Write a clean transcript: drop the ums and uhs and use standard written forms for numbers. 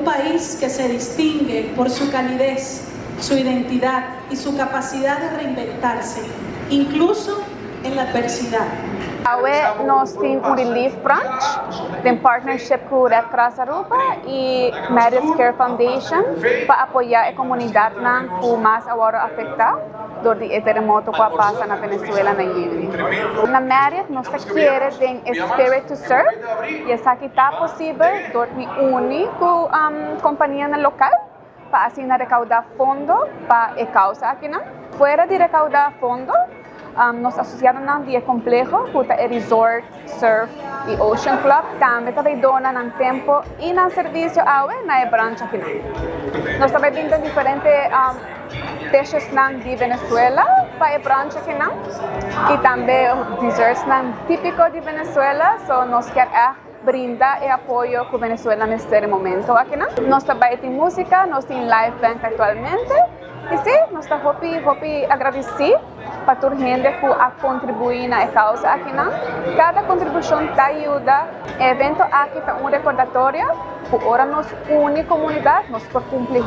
un país que se distingue por su calidez, su identidad y su capacidad de reinventarse, incluso en la adversidad. AWE nos tem un relief branch en partnership con Red Cross Aruba y Marriott Care Foundation para apoyar a comunidad que más ahora afectada por el terremoto que pasa en Venezuela na Yuri. Na Marriott nos quiere den spirit to serve y es aquí está posible dormir único compañía local para así recaudar fondos para la causa aquí. Fuera de recaudar fondos, nos asociaron a un complejo con el resort, surf y ocean club. También donan tiempo y servicio AWE en la branch aquí. Nos también viendo diferentes dishes de Venezuela para el branch aquí. Y también desserts típicos de Venezuela. So nos quiere brindar el apoyo con Venezuela en este momento aquí. Nos también tiene música, nos tiene live band actualmente. Y sí, nos está agradecer para toda la gente que ha contribuido a la causa aquí. Cada contribución te ayuda. El evento aquí es un recordatorio que ahora nos une comunidad, nos puede cumplir.